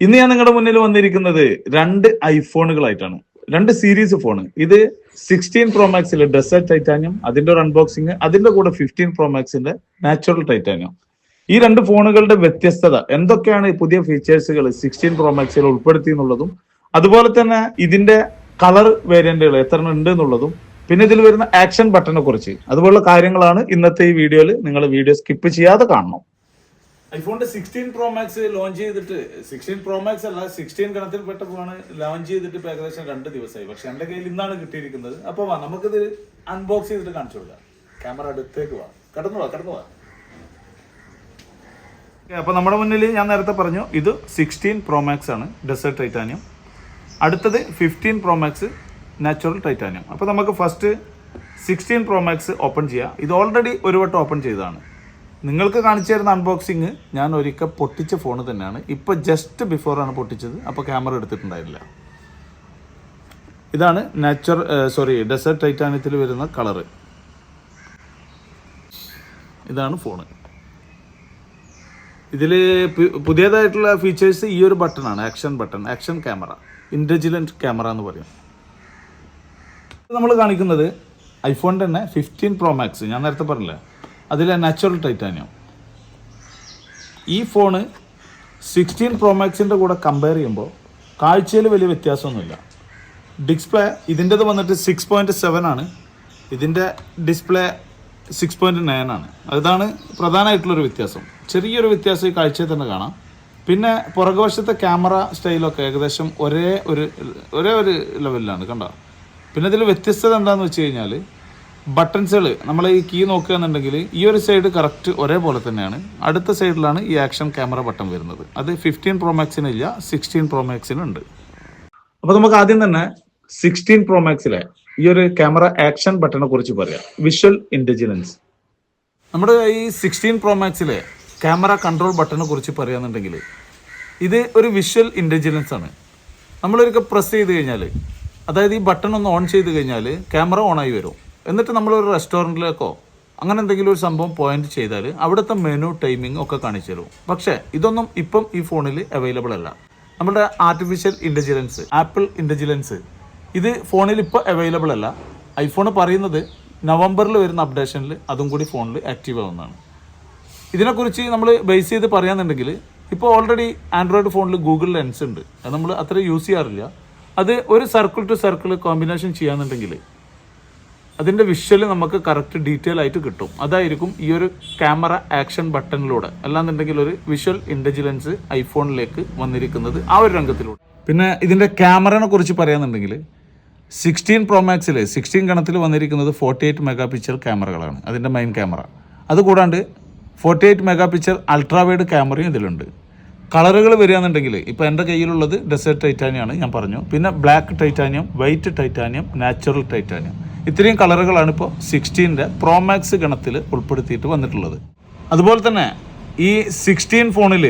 ഇന്ന് ഞാൻ നിങ്ങളുടെ മുന്നിൽ വന്നിരിക്കുന്നത് രണ്ട് ഐഫോണുകളായിട്ടാണ്. രണ്ട് സീരീസ് ഫോൺ. ഇത് 16 Pro Maxിലെ ഡെസേർട്ട് ടൈറ്റാനിയം, അതിന്റെ ഒരു അൺബോക്സിങ്, അതിന്റെ കൂടെ 15 Pro Maxിന്റെ നാച്ചുറൽ ടൈറ്റാനിയം. ഈ രണ്ട് ഫോണുകളുടെ വ്യത്യസ്തത എന്തൊക്കെയാണ്, പുതിയ ഫീച്ചേഴ്സുകൾ 16 Pro Maxിൽ ഉൾപ്പെടുത്തി എന്നുള്ളതും, അതുപോലെ തന്നെ ഇതിന്റെ കളർ വേരിയന്റുകൾ എത്ര ഉണ്ട് എന്നുള്ളതും, പിന്നെ ഇതിൽ വരുന്ന ആക്ഷൻ ബട്ടനെ കുറിച്ച്, അതുപോലുള്ള കാര്യങ്ങളാണ് ഇന്നത്തെ ഈ വീഡിയോയിൽ. നിങ്ങൾ വീഡിയോ സ്കിപ്പ് ചെയ്യാതെ കാണണം. ഐഫോണിന്റെ 16 Pro Max ലോഞ്ച് ചെയ്തിട്ട് 16 Pro Max അല്ല 16 ഗണത്തിൽപ്പെട്ട ഫോണ് ലോഞ്ച് ചെയ്തിട്ട് ഇപ്പൊ ഏകദേശം 2 ദിവസമായി. പക്ഷെ എന്റെ കയ്യിൽ ഇന്നാണ് കിട്ടിയിരിക്കുന്നത്. അപ്പൊ വാ നമുക്കിത് അൺബോക്സ് ചെയ്തിട്ട് കാണിച്ചു കൊടുക്കാം. ക്യാമറ അടുത്തേക്ക് വാ, കടന്നു വാ. അപ്പൊ നമ്മുടെ മുന്നിൽ ഞാൻ നേരത്തെ പറഞ്ഞു, ഇത് 16 Pro Max ആണ് ഡെസേർട്ട് ടൈറ്റാനിയം. അടുത്തത് 15 Pro Max നാച്ചുറൽ ടൈറ്റാനിയം. അപ്പോൾ നമുക്ക് ഫസ്റ്റ് 16 Pro Max ഓപ്പൺ ചെയ്യാം. ഇത് ഓൾറെഡി ഒരു വട്ടം ഓപ്പൺ ചെയ്തതാണ്. നിങ്ങൾക്ക് കാണിച്ചു തരുന്ന അൺബോക്സിങ് ഞാൻ ഒരിക്കൽ പൊട്ടിച്ച ഫോൺ തന്നെയാണ്. ഇപ്പോൾ ജസ്റ്റ് ബിഫോറാണ് പൊട്ടിച്ചത്, അപ്പോൾ ക്യാമറ എടുത്തിട്ടുണ്ടായില്ല. ഇതാണ് ഡെസേർട്ട് ടൈറ്റാനിയത്തിൽ വരുന്ന കളറ്. ഇതാണ് ഫോണ്. ഇതിൽ പുതിയതായിട്ടുള്ള ഫീച്ചേഴ്സ് ഈ ഒരു ബട്ടണാണ്, action button, action camera, intelligent camera എന്ന് പറയും. നമ്മൾ കാണിക്കുന്നത് ഐഫോണിൻ്റെ തന്നെ 15 Pro Max, ഞാൻ നേരത്തെ പറഞ്ഞില്ലേ, അതിലെ നാച്ചുറൽ ടൈറ്റാനിയം. ഈ ഫോണ് 16 Pro Maxിൻ്റെ കൂടെ കമ്പയർ ചെയ്യുമ്പോൾ കാഴ്ചയിൽ വലിയ വ്യത്യാസമൊന്നുമില്ല. ഡിസ്പ്ലേ ഇതിൻ്റെത് വന്നിട്ട് 6.7 ആണ്, ഇതിൻ്റെ ഡിസ്പ്ലേ 6.9 ആണ്. അതാണ് പ്രധാനമായിട്ടുള്ളൊരു വ്യത്യാസം. ചെറിയൊരു വ്യത്യാസം ഈ കാഴ്ചയിൽ തന്നെ കാണാം. പിന്നെ പുറകുവശത്തെ ക്യാമറ സ്റ്റൈലൊക്കെ ഏകദേശം ഒരേ ഒരു ലെവലിലാണ്, കണ്ടോ. പിന്നെ ഇതിൽ വ്യത്യസ്തത എന്താണെന്ന് വെച്ച് കഴിഞ്ഞാൽ, ബട്ടൺസുകൾ നമ്മൾ ഈ കീ നോക്കുകയാണെന്നുണ്ടെങ്കിൽ ഈ ഒരു സൈഡ് കറക്റ്റ് ഒരേപോലെ തന്നെയാണ്. അടുത്ത സൈഡിലാണ് ഈ ആക്ഷൻ ക്യാമറ ബട്ടൺ വരുന്നത്. അത് 15 Pro Maxിന് ഇല്ല, 16 Pro Maxിനുണ്ട്. അപ്പോൾ നമുക്ക് ആദ്യം തന്നെ 16 Pro Maxിലെ ഈ ഒരു ക്യാമറ ആക്ഷൻ ബട്ടനെ കുറിച്ച് പറയാം. Visual intelligence. നമ്മുടെ ഈ 16 Pro Maxിലെ ക്യാമറ കൺട്രോൾ ബട്ടനെ കുറിച്ച് പറയുകയാണെന്നുണ്ടെങ്കിൽ, ഇത് ഒരു വിഷ്വൽ ഇൻ്റലിജൻസ് ആണ്. നമ്മളൊരിക്കൽ പ്രസ് ചെയ്ത് കഴിഞ്ഞാൽ, അതായത് ഈ ബട്ടൺ ഒന്ന് ഓൺ ചെയ്ത് കഴിഞ്ഞാൽ ക്യാമറ ഓണായി വരും. എന്നിട്ട് നമ്മളൊരു റെസ്റ്റോറൻറ്റിലേക്കോ അങ്ങനെ എന്തെങ്കിലും ഒരു സംഭവം പോയിന്റ് ചെയ്താൽ അവിടുത്തെ മെനു, ടൈമിംഗ് ഒക്കെ കാണിച്ചു തരും. പക്ഷേ ഇതൊന്നും ഇപ്പം ഈ ഫോണിൽ അവൈലബിൾ അല്ല. നമ്മുടെ ആർട്ടിഫിഷ്യൽ ഇൻ്റലിജൻസ്, ആപ്പിൾ ഇൻ്റലിജൻസ്, ഇത് ഫോണിൽ ഇപ്പോൾ അവൈലബിൾ അല്ല. ഐഫോൺ പറയുന്നത് നവംബറിൽ വരുന്ന അപ്ഡേഷനിൽ അതും കൂടി ഫോണിൽ ആക്റ്റീവ് ആവുന്നതാണ്. ഇതിനെക്കുറിച്ച് നമ്മൾ ബേസ് ചെയ്ത് പറയുകയാണെന്നുണ്ടെങ്കിൽ, ഇപ്പോൾ ഓൾറെഡി ആൻഡ്രോയിഡ് ഫോണിൽ ഗൂഗിൾ ലെൻസ് ഉണ്ട്. അത് നമ്മൾ അത്ര യൂസ് ചെയ്യാറില്ല. അത് ഒരു സർക്കിൾ ടു സർക്കിൾ കോമ്പിനേഷൻ ചെയ്യാന്നുണ്ടെങ്കിൽ അതിൻ്റെ വിഷ്വൽ നമുക്ക് കറക്റ്റ് ഡീറ്റെയിൽ ആയിട്ട് കിട്ടും. അതായിരിക്കും ഈ ഒരു ക്യാമറ ആക്ഷൻ ബട്ടണിലൂടെ, അല്ലാന്നുണ്ടെങ്കിൽ ഒരു വിഷ്വൽ ഇൻ്റലിജൻസ് ഐഫോണിലേക്ക് വന്നിരിക്കുന്നത് ആ ഒരു രംഗത്തിലൂടെ. പിന്നെ ഇതിൻ്റെ ക്യാമറയെ കുറിച്ച് പറയുകയാണെന്നുണ്ടെങ്കിൽ, 16 Pro Maxിൽ 16 ഗണത്തിൽ വന്നിരിക്കുന്നത് 48 MP ക്യാമറകളാണ് അതിൻ്റെ മെയിൻ ക്യാമറ. അതുകൂടാണ്ട് 48 MP അൾട്രാ വൈഡ് ക്യാമറയും ഇതിലുണ്ട്. കളറുകൾ വരികയാണെന്നുണ്ടെങ്കിൽ, ഇപ്പോൾ എൻ്റെ കയ്യിലുള്ളത് ഡെസേർട്ട് ടൈറ്റാനിയമാണ്, ഞാൻ പറഞ്ഞു. പിന്നെ black titanium, white titanium, natural titanium, ഇത്രയും കളറുകളാണ് ഇപ്പോൾ 16 Pro Max ഗണത്തിൽ ഉൾപ്പെടുത്തിയിട്ട് വന്നിട്ടുള്ളത്. അതുപോലെ തന്നെ ഈ 16 ഫോണിൽ,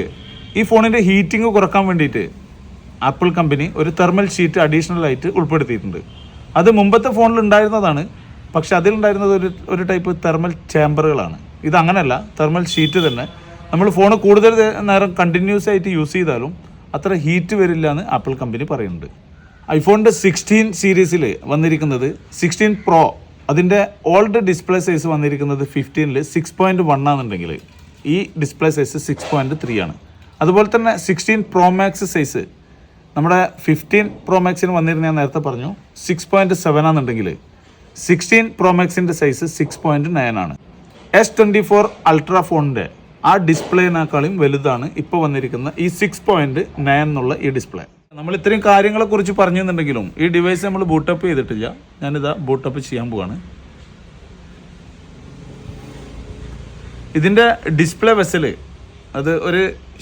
ഈ ഫോണിൻ്റെ ഹീറ്റിംഗ് കുറക്കാൻ വേണ്ടിയിട്ട് ആപ്പിൾ കമ്പനി ഒരു തെർമൽ ഷീറ്റ് അഡീഷണൽ ആയിട്ട് ഉൾപ്പെടുത്തിയിട്ടുണ്ട്. അത് മുമ്പത്തെ ഫോണിൽ ഉണ്ടായിരുന്നതാണ്, പക്ഷെ അതിലുണ്ടായിരുന്നത് ഒരു ടൈപ്പ് തെർമൽ ചേമ്പറുകളാണ്. ഇത് അങ്ങനെയല്ല, തെർമൽ ഷീറ്റ് തന്നെ. നമ്മൾ ഫോൺ കൂടുതൽ നേരം കണ്ടിന്യൂസ് ആയിട്ട് യൂസ് ചെയ്താലും അത്ര ഹീറ്റ് വരില്ല എന്ന് ആപ്പിൾ കമ്പനി പറയുന്നുണ്ട്. ഐഫോണിൻ്റെ 16 സീരീസിൽ വന്നിരിക്കുന്നത് 16 Pro, അതിൻ്റെ ഓൾഡ് ഡിസ്പ്ലേ സൈസ് വന്നിരിക്കുന്നത് 15-ൽ 6.1 ആണെന്നുണ്ടെങ്കിൽ ഈ ഡിസ്പ്ലേ സൈസ് 6.3 ആണ്. അതുപോലെ തന്നെ 16 Pro Max സൈസ് നമ്മുടെ 15 Pro Maxന് വന്നിരുന്ന, ഞാൻ നേരത്തെ പറഞ്ഞു, 6.7 ആണെന്നുണ്ടെങ്കിൽ 16 Pro Maxൻ്റെ സൈസ് 6.9 ആണ്. S24 അൾട്രാ ഫോണിൻ്റെ ആ ഡിസ്പ്ലേനേക്കാളും വലുതാണ് ഇപ്പോൾ വന്നിരിക്കുന്ന ഈ 6.9 എന്നുള്ള ഈ ഡിസ്പ്ലേ. നമ്മൾ ഇത്രയും കാര്യങ്ങളെക്കുറിച്ച് പറഞ്ഞു എന്നുണ്ടെങ്കിലും ഈ ഡിവൈസ് നമ്മൾ ബൂട്ടപ്പ് ചെയ്തിട്ടില്ല. ഞാനിതാ ബൂട്ടപ്പ് ചെയ്യാൻ പോവാണ്. ഇതിൻ്റെ ഡിസ്പ്ലേ വെസല് അത്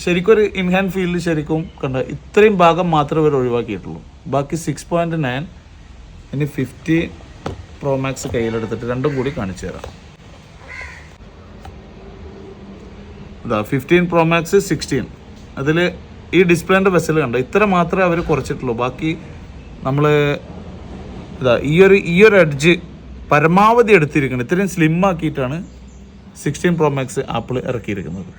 ശരിക്കും ഒരു ഇൻഹാൻഡ് ഫീൽഡ് ശരിക്കും കണ്ട, ഇത്രയും ഭാഗം മാത്രമേ അവർ ഒഴിവാക്കിയിട്ടുള്ളൂ. ബാക്കി 6.9. ഇനി 15 Pro Max കയ്യിലെടുത്തിട്ട് രണ്ടും കൂടി കാണിച്ചു തരാം. ഇതാ 15 Pro Max 16, അതിൽ ഈ ഡിസ്പ്ലേൻ്റെ വെസൽ കണ്ട, ഇത്ര മാത്രമേ അവർ കുറച്ചിട്ടുള്ളൂ. ബാക്കി നമ്മൾ ഇതാ ഈ ഒരു എഡ്ജ് പരമാവധി എടുത്തിരിക്കുന്നത്. ഇത്രയും സ്ലിം ആക്കിയിട്ടാണ് 16 Pro Max ആപ്പിൾ ഇറക്കിയിരിക്കുന്നത്.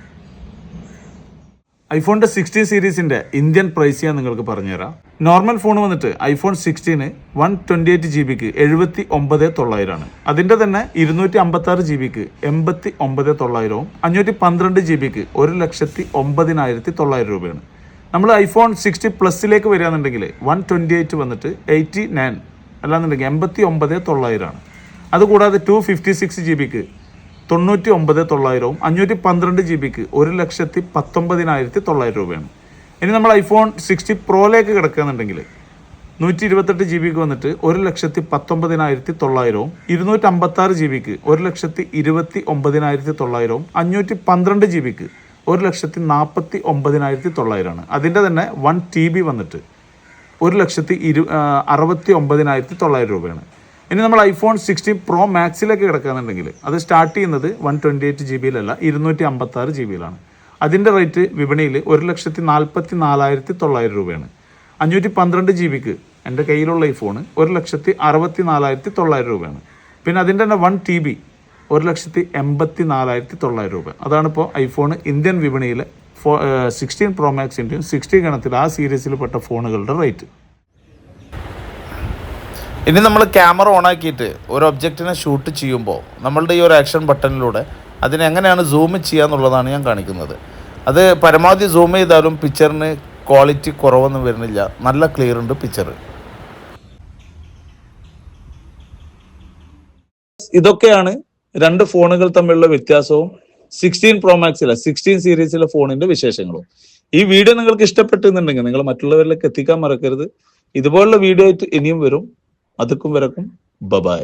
ഐഫോണിന്റെ 16 സീരീസിന്റെ ഇന്ത്യൻ പ്രൈസ് ഞാൻ നിങ്ങൾക്ക് പറഞ്ഞുതരാം. നോർമൽ ഫോൺ വന്നിട്ട് ഐഫോൺ 16 128 GB 79,900 അതിന്റെ തന്നെ 256 GB 89,900 512 GB 1,09,900 രൂപയാണ്. നമ്മൾ ഐഫോൺ 60 പ്ലസിലേക്ക് വരികയാണെന്നുണ്ടെങ്കിൽ 128 വന്നിട്ട് 89 അല്ലാന്നുണ്ടെങ്കിൽ 89,900 അതുകൂടാതെ 256 GB 99,900 512 GB 1,19,900 രൂപയാണ്. ഇനി നമ്മൾ ഐഫോൺ 60 പ്രോയിലേക്ക് കിടക്കുകയാണെന്നുണ്ടെങ്കിൽ 128 GB വന്നിട്ട് 1,19,900 256 GB 1,29,900 512 GB 1,49,900 അതിൻ്റെ തന്നെ 1 TB വന്നിട്ട് 1,69,900 രൂപയാണ്. ഇനി നമ്മൾ ഐഫോൺ 16 പ്രോ മാക്സിലേക്ക് കിടക്കുകയാണെന്നുണ്ടെങ്കിൽ അത് സ്റ്റാർട്ട് ചെയ്യുന്നത് 128 GB 256 GB അതിൻ്റെ റേറ്റ് വിപണിയിൽ 1,44,900 രൂപയാണ്. 512 GB എൻ്റെ കയ്യിലുള്ള ഈ ഫോണ് 1,64,900 രൂപയാണ്. പിന്നെ അതിൻ്റെ തന്നെ 1 TB 1,84,900 രൂപ. അതാണിപ്പോൾ ഐഫോൺ ഇന്ത്യൻ വിപണിയിലെ 16 പ്രോ മാക്സിൻ്റെയും 60 ഗണത്തിൽ ആ സീരീസിൽപ്പെട്ട ഫോണുകളുടെ റേറ്റ്. ഇനി നമ്മൾ ക്യാമറ ഓണാക്കിയിട്ട് ഒരു ഒബ്ജക്റ്റിനെ ഷൂട്ട് ചെയ്യുമ്പോൾ നമ്മളുടെ ഈ ഒരു ആക്ഷൻ ബട്ടണിലൂടെ അതിനെ എങ്ങനെയാണ് സൂം ചെയ്യുക എന്നുള്ളതാണ് ഞാൻ കാണിക്കുന്നത്. അത് പരമാവധി സൂം ചെയ്താലും പിക്ചറിന് ക്വാളിറ്റി കുറവൊന്നും വരുന്നില്ല, നല്ല ക്ലിയർ ഉണ്ട് പിക്ചർ. ഇതൊക്കെയാണ് രണ്ട് ഫോണുകൾ തമ്മിലുള്ള വ്യത്യാസവും 16 പ്രോ മാക്സിലെ 16 സീരീസിലെ ഫോണിന്റെ വിശേഷങ്ങളും. ഈ വീഡിയോ നിങ്ങൾക്ക് ഇഷ്ടപ്പെട്ടെന്നുണ്ടെങ്കിൽ നിങ്ങൾ മറ്റുള്ളവരിലേക്ക് എത്തിക്കാൻ മറക്കരുത്. ഇതുപോലുള്ള വീഡിയോ ആയിട്ട് ഇനിയും വരും. അതുക്കും വരക്കും ബൈ.